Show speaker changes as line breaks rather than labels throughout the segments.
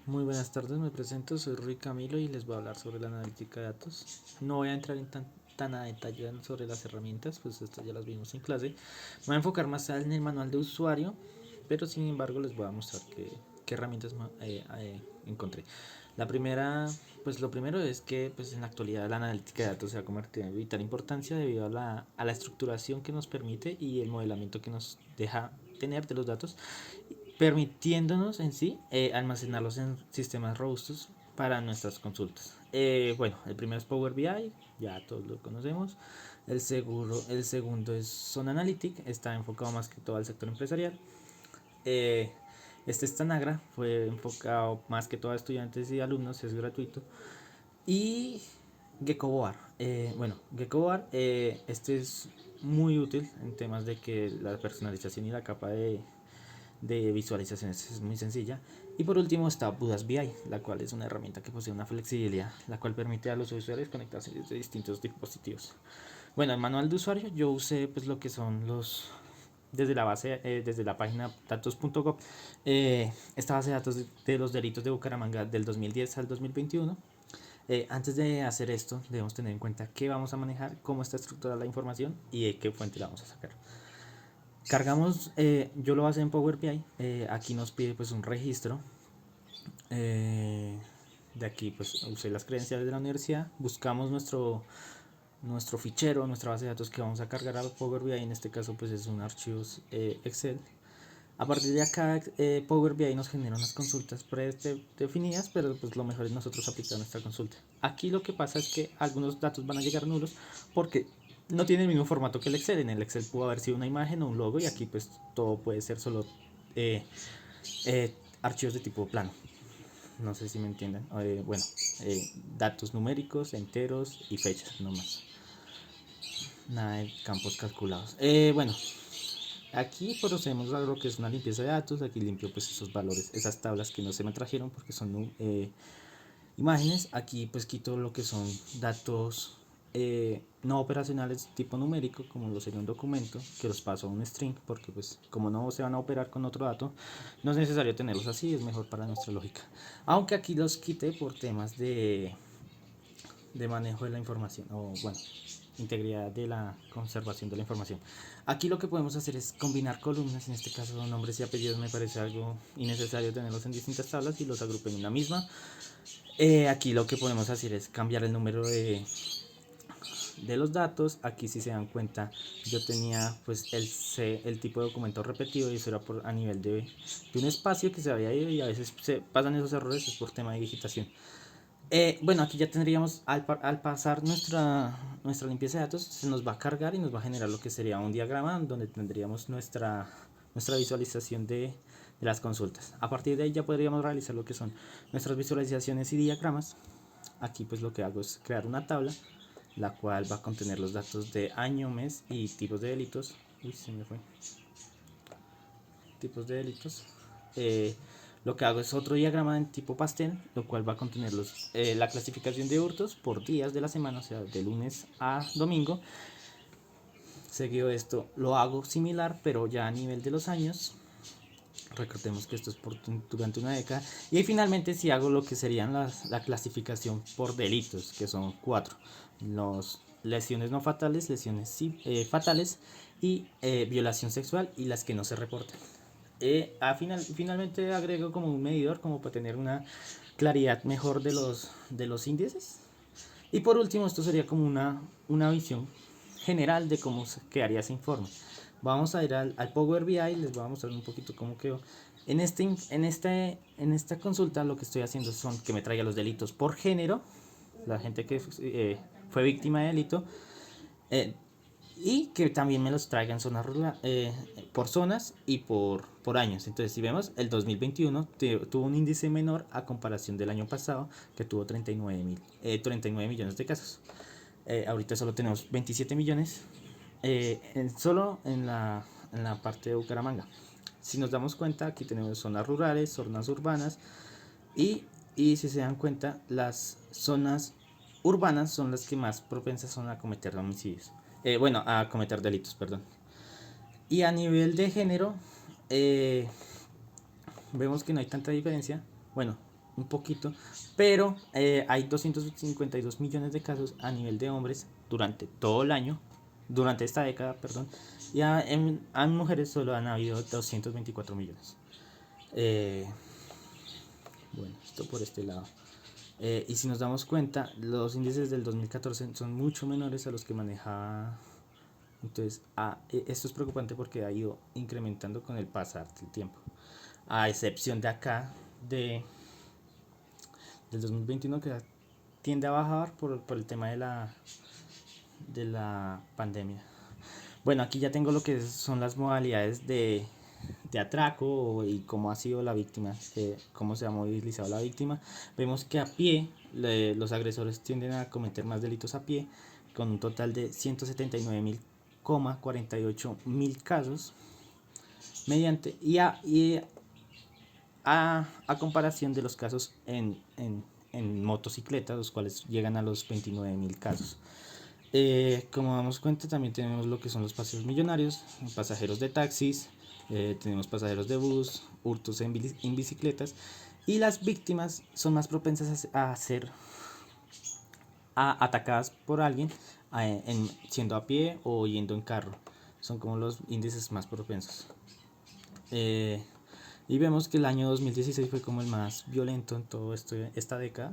Muy buenas tardes, me presento, soy Rui Camilo y les voy a hablar sobre la analítica de datos. No voy a entrar tan a detalle sobre las herramientas, pues estas ya las vimos en clase. Me voy a enfocar más en el manual de usuario, pero sin embargo les voy a mostrar qué herramientas encontré. La primera, pues lo primero es que pues en la actualidad la analítica de datos se ha convertido en vital importancia debido a la estructuración que nos permite y el modelamiento que nos deja tener de los datos, permitiéndonos en sí almacenarlos en sistemas robustos para nuestras consultas. Bueno, el primero es Power BI, ya todos lo conocemos. El segundo es Zone Analytic, está enfocado más que todo al sector empresarial. Eh, este Stanagra fue enfocado más que todo a estudiantes y alumnos, es gratuito. Y Geckoboard. Geckoboard, este es muy útil en temas de que la personalización y la capa de visualizaciones es muy sencilla. Y por último está Budas BI, la cual es una herramienta que posee una flexibilidad, la cual permite a los usuarios conectarse desde distintos dispositivos. Bueno, el manual de usuario yo usé pues lo que son los desde la base, desde la página datos.gov, esta base de datos de los delitos de Bucaramanga del 2010 al 2021. Antes de hacer esto, debemos tener en cuenta qué vamos a manejar, cómo está estructurada la información y de qué fuente la vamos a sacar. Cargamos, yo lo hago en Power BI, aquí nos pide pues un registro, eh, de aquí pues usé las credenciales de la universidad, buscamos nuestro fichero, nuestra base de datos que vamos a cargar a Power BI, en este caso pues es un archivo Excel. A partir de acá, Power BI nos genera unas consultas predefinidas, pero pues lo mejor es nosotros aplicar nuestra consulta. Aquí lo que pasa es que algunos datos van a llegar nulos porque no tiene el mismo formato que el Excel. En el Excel pudo haber sido una imagen o un logo y aquí pues todo puede ser solo eh, archivos de tipo plano. No sé si me entienden. Datos numéricos, enteros y fechas, no más. Nada de campos calculados. Aquí procedemos a lo que es una limpieza de datos. Aquí limpio pues esos valores, esas tablas que no se me trajeron porque son imágenes. Aquí pues quito lo que son datos no operacionales tipo numérico, como lo sería un documento, que los paso a un string, porque pues como no se van a operar con otro dato, no es necesario tenerlos así, es mejor para nuestra lógica. Aunque aquí los quité por temas de manejo de la información, o bueno, integridad de la conservación de la información. Aquí lo que podemos hacer es combinar columnas, en este caso nombres y apellidos me parece algo innecesario tenerlos en distintas tablas y los agrupé en una misma. Aquí lo que podemos hacer es cambiar el número de los datos. Aquí si se dan cuenta yo tenía pues el tipo de documento repetido y eso era a nivel de un espacio que se había ido y a veces se pasan esos errores es por tema de digitación. Bueno, aquí ya tendríamos, al pasar nuestra limpieza de datos, se nos va a cargar y nos va a generar lo que sería un diagrama donde tendríamos nuestra visualización de las consultas. A partir de ahí ya podríamos realizar lo que son nuestras visualizaciones y diagramas. Aquí pues lo que hago es crear una tabla, la cual va a contener los datos de año, mes y tipos de delitos. Uy, se me fue. Tipos de delitos. Lo que hago es otro diagrama en tipo pastel, lo cual va a contener la clasificación de hurtos por días de la semana, o sea, de lunes a domingo. Seguido de esto, lo hago similar, pero ya a nivel de los años. Recordemos que esto es durante una década. Y ahí finalmente si hago lo que serían la clasificación por delitos, que son cuatro. Los lesiones no fatales, lesiones fatales y violación sexual y las que no se reportan. Finalmente agrego como un medidor como para tener una claridad mejor de los índices. Y por último, esto sería como una visión general de cómo quedaría ese informe. Vamos a ir al Power BI, les voy a mostrar un poquito cómo quedó. En esta consulta lo que estoy haciendo son que me traiga los delitos por género, la gente que fue víctima de delito, eh, y que también me los traigan zonas por zonas y por años. Entonces, si vemos, el 2021 tuvo un índice menor a comparación del año pasado, que tuvo 39 millones de casos. Ahorita solo tenemos 27 millones, solo en la parte de Bucaramanga. Si nos damos cuenta, aquí tenemos zonas rurales, zonas urbanas y si se dan cuenta, las zonas urbanas son las que más propensas son a cometer homicidios. A cometer delitos, perdón. Y a nivel de género, vemos que no hay tanta diferencia. Bueno, un poquito, pero hay 252 millones de casos a nivel de hombres durante todo el año, durante esta década, perdón, y en mujeres solo han habido 224 millones. Eh, bueno, esto por este lado. Y si nos damos cuenta, los índices del 2014 son mucho menores a los que manejaba. Entonces, esto es preocupante porque ha ido incrementando con el pasar del tiempo. A excepción de acá, del 2021, que tiende a bajar por el tema de la pandemia. Bueno, aquí ya tengo lo que son las modalidades de atraco y cómo ha sido la víctima, cómo se ha movilizado la víctima. Vemos que a pie los agresores tienden a cometer más delitos a pie, con un total de 179.048 casos, mediante a comparación de los casos en motocicletas, los cuales llegan a los 29.000 casos. Como damos cuenta, también tenemos lo que son los paseos millonarios, pasajeros de taxis, tenemos pasajeros de bus, hurtos en bicicletas, y las víctimas son más propensas a ser atacadas por alguien, siendo a pie o yendo en carro. Son como los índices más propensos. Y vemos que el año 2016 fue como el más violento en toda esta década,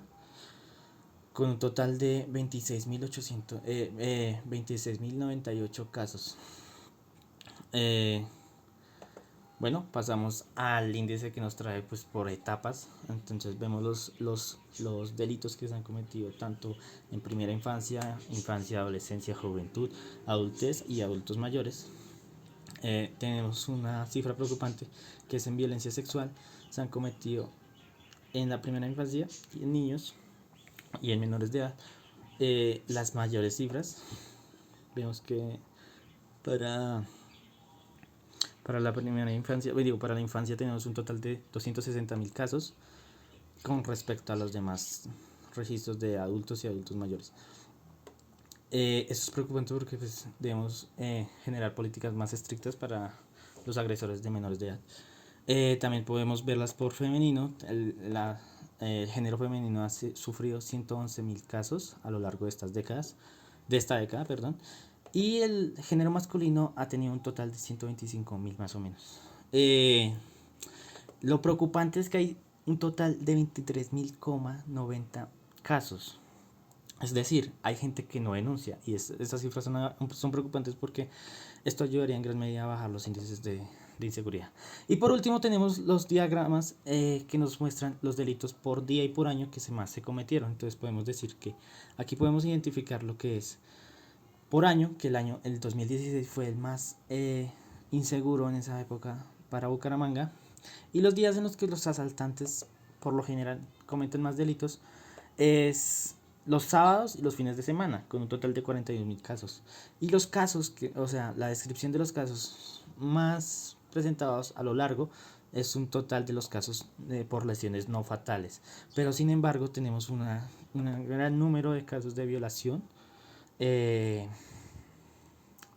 con un total de 26.98 casos. Bueno, pasamos al índice que nos trae pues por etapas. Entonces vemos los delitos que se han cometido tanto en primera infancia, adolescencia, juventud, adultez y adultos mayores. Tenemos una cifra preocupante que es en violencia sexual. Se han cometido en la primera infancia, en niños y en menores de edad. Las mayores cifras, vemos que para la primera infancia, para la infancia tenemos un total de 260.000 casos con respecto a los demás registros de adultos y adultos mayores. Eso es preocupante porque pues, debemos generar políticas más estrictas para los agresores de menores de edad. También podemos verlas por femenino. El género femenino ha sufrido 111.000 casos a lo largo de esta década, perdón. Y el género masculino ha tenido un total de 125.000 más o menos. Lo preocupante es que hay un total de 23.090 casos. Es decir, hay gente que no denuncia y estas cifras son preocupantes porque esto ayudaría en gran medida a bajar los índices de inseguridad. Y por último tenemos los diagramas que nos muestran los delitos por día y por año que más se cometieron. Entonces podemos decir que aquí podemos identificar lo que es por año, que el 2016 fue el más inseguro en esa época para Bucaramanga, y los días en los que los asaltantes por lo general cometen más delitos es los sábados y los fines de semana, con un total de 41.000 casos. Y los casos, la descripción de los casos más presentados a lo largo es un total de los casos por lesiones no fatales. Pero sin embargo tenemos un gran número de casos de violación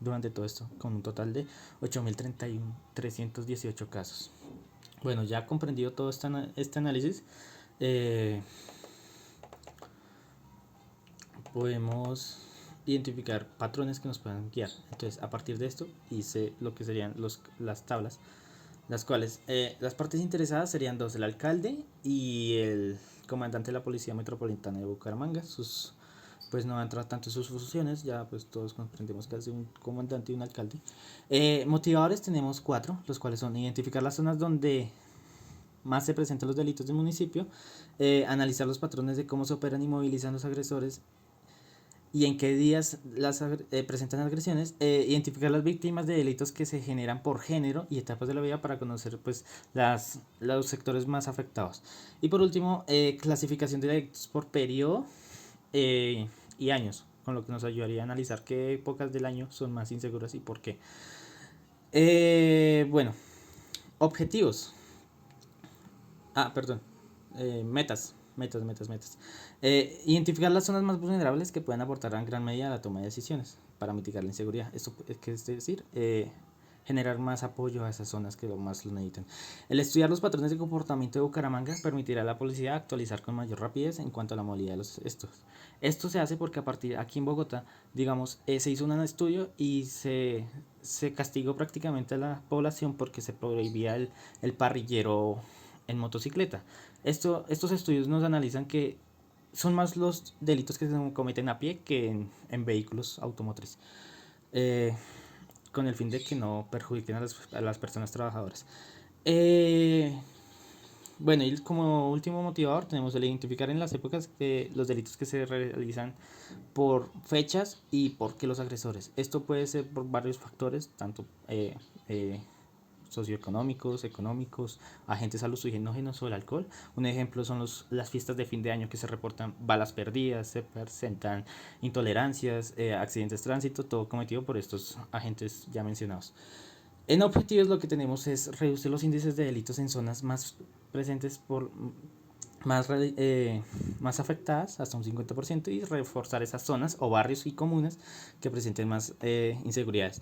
durante todo esto, con un total de 8.318 casos. Bueno, ya comprendido todo este análisis, podemos identificar patrones que nos puedan guiar. Entonces, a partir de esto, hice lo que serían las tablas, las cuales las partes interesadas serían dos: el alcalde y el comandante de la Policía Metropolitana de Bucaramanga. Pues no va a entrar tanto en sus funciones, ya pues todos comprendemos que hace un comandante y un alcalde. Motivadores tenemos 4, los cuales son identificar las zonas donde más se presentan los delitos del municipio, analizar los patrones de cómo se operan y movilizan los agresores y en qué días presentan agresiones, identificar las víctimas de delitos que se generan por género y etapas de la vida para conocer pues los sectores más afectados. Y por último, clasificación de delitos por periodo y años, con lo que nos ayudaría a analizar qué épocas del año son más inseguras y por qué. Bueno, objetivos. Perdón. Metas. Identificar las zonas más vulnerables que pueden aportar en gran medida a la toma de decisiones para mitigar la inseguridad. Esto es decir, generar más apoyo a esas zonas que lo más lo necesitan. El estudiar los patrones de comportamiento de Bucaramanga permitirá a la policía actualizar con mayor rapidez en cuanto a la movilidad de los estos. Esto se hace porque a partir aquí en Bogotá, digamos, se hizo un estudio y se castigó prácticamente a la población porque se prohibía el parrillero en motocicleta. Estos estudios nos analizan que son más los delitos que se cometen a pie que en vehículos automotrices. Eh, con el fin de que no perjudiquen a las personas trabajadoras. Eh, bueno, y como último motivador tenemos el identificar en las épocas los delitos que se realizan por fechas y por qué los agresores. Esto puede ser por varios factores, tanto eh, socioeconómicos, económicos, agentes alucinógenos o el alcohol. Un ejemplo son las fiestas de fin de año que se reportan balas perdidas, se presentan intolerancias, accidentes de tránsito, todo cometido por estos agentes ya mencionados. En objetivos lo que tenemos es reducir los índices de delitos en zonas más presentes por más afectadas hasta un 50% y reforzar esas zonas o barrios y comunas que presenten más inseguridades.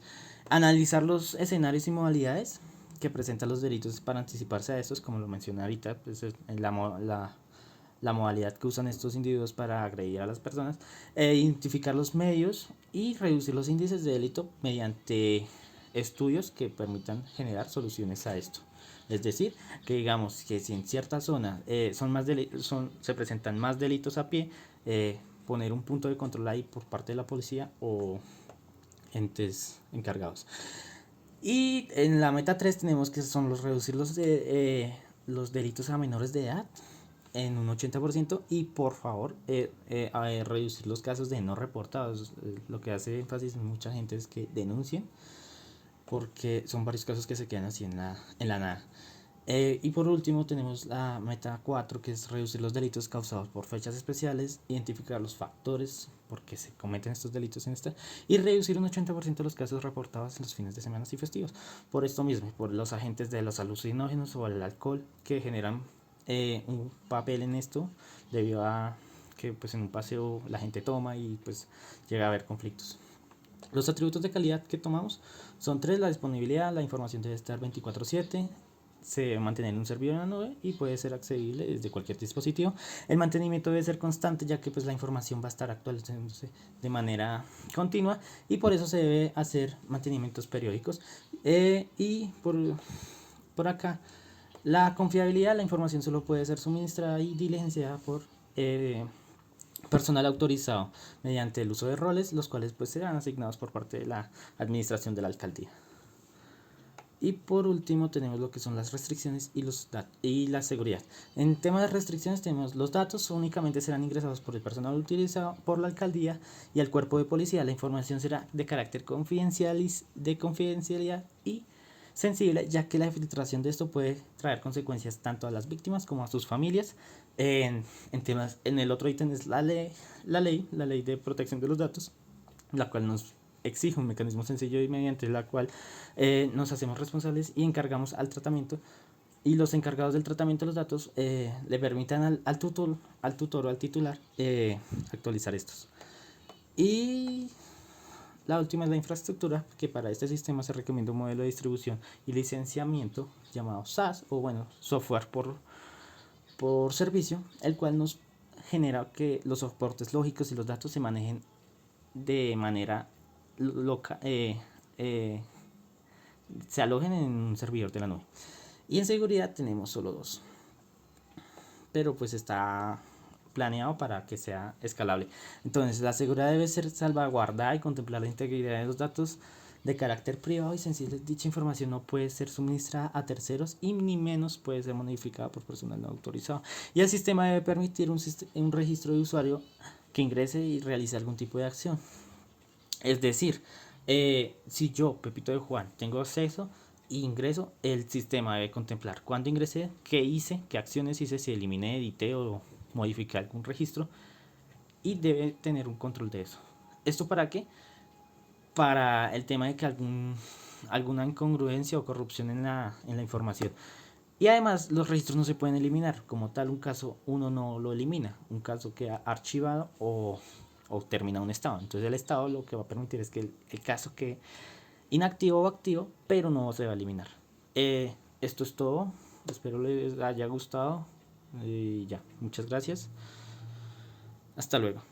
Analizar los escenarios y modalidades que presentan los delitos para anticiparse a estos, como lo mencioné ahorita, pues la modalidad que usan estos individuos para agredir a las personas, identificar los medios y reducir los índices de delito mediante estudios que permitan generar soluciones a esto. Es decir, que digamos que si en cierta zona se presentan más delitos a pie, poner un punto de control ahí por parte de la policía o entes encargados. Y en la meta 3 tenemos que son reducir los delitos a menores de edad en un 80% y por favor reducir los casos de no reportados. Lo que hace énfasis en mucha gente es que denuncien porque son varios casos que se quedan así en la nada. Y por último tenemos la meta 4 que es reducir los delitos causados por fechas especiales, identificar los factores por qué se cometen estos delitos en esta y reducir un 80% de los casos reportados en los fines de semana y festivos. Por esto mismo, por los agentes de los alucinógenos o el alcohol que generan un papel en esto debido a que pues en un paseo la gente toma y pues llega a haber conflictos. Los atributos de calidad que tomamos son 3: la disponibilidad, la información debe estar 24/7, se debe mantener un servidor en la nube y puede ser accesible desde cualquier dispositivo. El mantenimiento debe ser constante ya que pues la información va a estar actualizándose de manera continua y por eso se debe hacer mantenimientos periódicos. Y por acá, la confiabilidad, la información solo puede ser suministrada y diligenciada por personal autorizado mediante el uso de roles, los cuales pues serán asignados por parte de la administración de la alcaldía. Y por último tenemos lo que son las restricciones y la seguridad. En tema de restricciones tenemos los datos únicamente serán ingresados por el personal utilizado por la alcaldía y el cuerpo de policía. La información será de carácter confidencialidad y sensible, ya que la filtración de esto puede traer consecuencias tanto a las víctimas como a sus familias. En el otro ítem es la ley de protección de los datos, la cual nos exige un mecanismo sencillo y mediante la cual nos hacemos responsables y encargamos al tratamiento y los encargados del tratamiento de los datos le permitan al tutor o al titular actualizar estos. Y la última es la infraestructura, que para este sistema se recomienda un modelo de distribución y licenciamiento llamado SaaS o bueno, software por servicio, el cual nos genera que los soportes lógicos y los datos se manejen de manera se alojen en un servidor de la nube. Y en seguridad tenemos solo 2, pero pues está planeado para que sea escalable. Entonces la seguridad debe ser salvaguardada y contemplar la integridad de los datos de carácter privado y sensible. Dicha información no puede ser suministrada a terceros y ni menos puede ser modificada por personal no autorizado. Y el sistema debe permitir un registro de usuario que ingrese y realice algún tipo de acción. Es decir, si yo, Pepito de Juan, tengo acceso e ingreso, el sistema debe contemplar cuándo ingresé, qué hice, qué acciones hice, si eliminé, edité o modifiqué algún registro y debe tener un control de eso. ¿Esto para qué? Para el tema de que alguna incongruencia o corrupción en la información. Y además los registros no se pueden eliminar, como tal un caso uno no lo elimina, un caso queda archivado o termina un estado. Entonces el estado lo que va a permitir es que el caso que inactivo o activo, pero no se va a eliminar. Esto es todo. Espero les haya gustado. Ya, muchas gracias. Hasta luego.